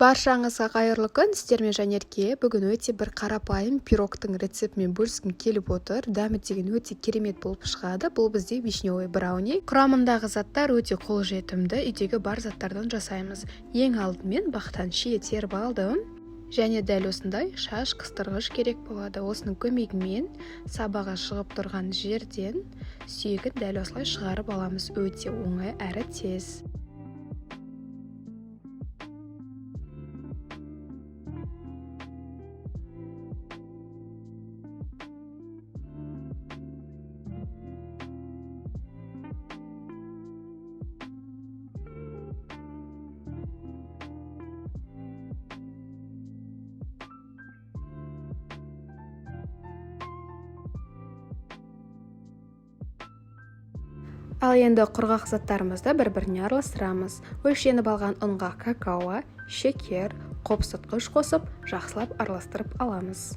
Баршаңызға қайырлы күн, сіздермен Жанерке. Бүгін өте бір қарапайым пирогтың рецептімен бөліскім келіп отыр. Дәмі деген өте керемет болып шығады. Бұл бізде вишневый брауни. Құрамындағы заттар өте қолжетімді, үйдегі бар заттардан жасаймыз. Ең алдымен бақтан шие теріп алдым. Және дәл осындай шаш қыстырғыш керек болады. Осының көмегімен сабаға шығып тұрған жерден сүйегін дәл осылай шығарып аламыз. Өте оңай әрі тез. Ал енді құрғақ заттарымызды бір-біріне араластырамыз. Өлшеніп алған ұнға какао, шекер, қопсытқыш қосып, жақсылап араластырып аламыз.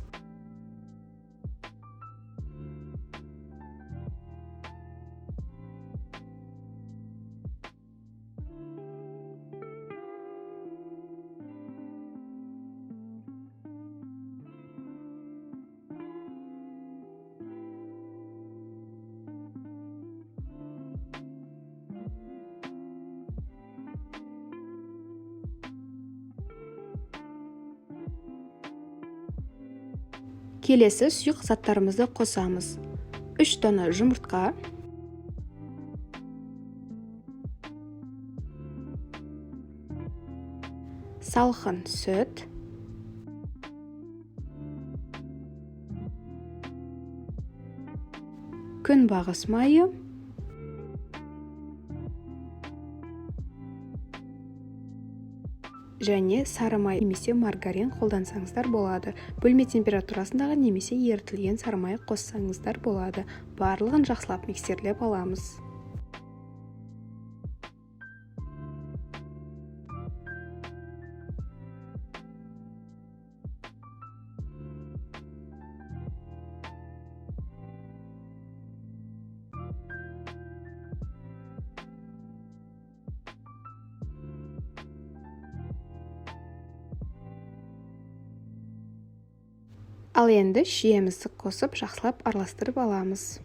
Келесі сұйық заттарымызды қосамыз. 3 дана жұмыртқа, салқын сүт, күнбағыс майы, және сары май немесе маргарин қолдансаңыздар болады. Бөлме температурасындағы немесе ерітілген сары май қоссаңыздар болады. Барлығын жақсылап миксерлеп аламыз. Ал енді шиемізді қосып, жақсылап араластырып аламыз.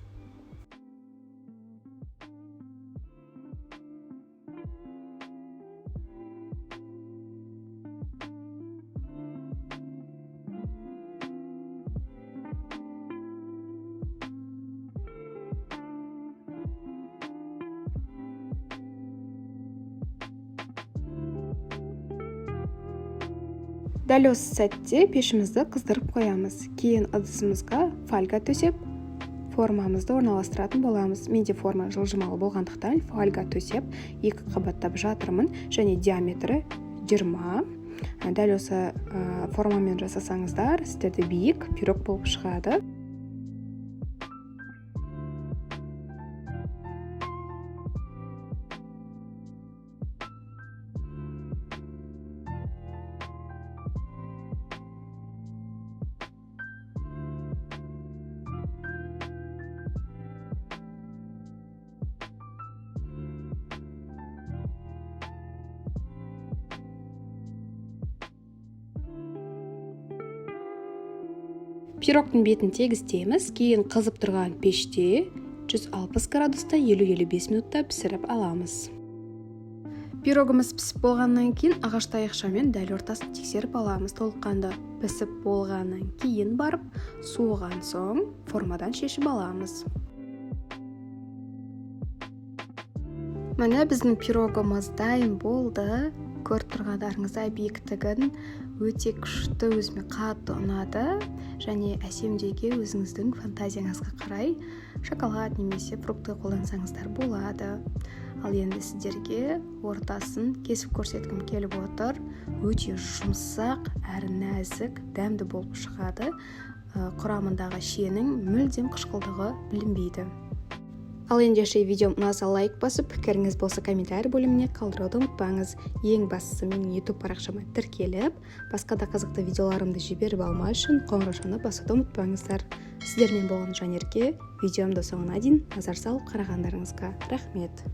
Дәл осы сәтте пешімізді қыздырып қоямыз. Кейін ыдысымызға фольга төсеп, формамызды орналастыратын боламыз. Менде форма жылжымалы болғандықтан фольга төсеп, 2 қабаттап жатырмын, және диаметрі 20. Дәл осы формамен жасасаңыздар, сіздерде биік пирог болып шығады. Пирогтың бетін тегістейміз, кейін қызып тұрған пеште 160 градуста 50-55 минутта пісіріп аламыз. Пирогымыз пісіп болғаннан кейін ағаш таяқшамен дәл ортасын тексеріп аламыз. Толыққанды пісіп болғаннан кейін барып, суыған соң формадан шешіп аламыз. Міне біздің пирогымыз дайын болды. Көріп тұрғандарыңыздай биіктігін өте күшті, өзіме қатты ұнады. Және әсемдеуге өзіңіздің фантазияңызға қарай шоколад немесе фрукты қолдансаңыздар болады. Ал енді сіздерге ортасын кесіп көрсеткім келіп отыр. Өте жұмсақ әрі нәзік, дәмді болып шығады. Құрамындағы шиенің мүлдем қышқылдығы білінбейді. Ал ендеше видеом ұнаса лайк басып, пікіріңіз болса комментарий бөліміне қалдыруды ұмытпаңыз. Ең бастысы менің YouTube парақшама тіркеліп, басқа да қызықты видеоларымды жіберіп алмау үшін қоңыраушаны басуды ұмытпаңыздар. Сіздермен болған Жанерке. Видеомды соңына дейін назар салып қарағандарыңызға рахмет.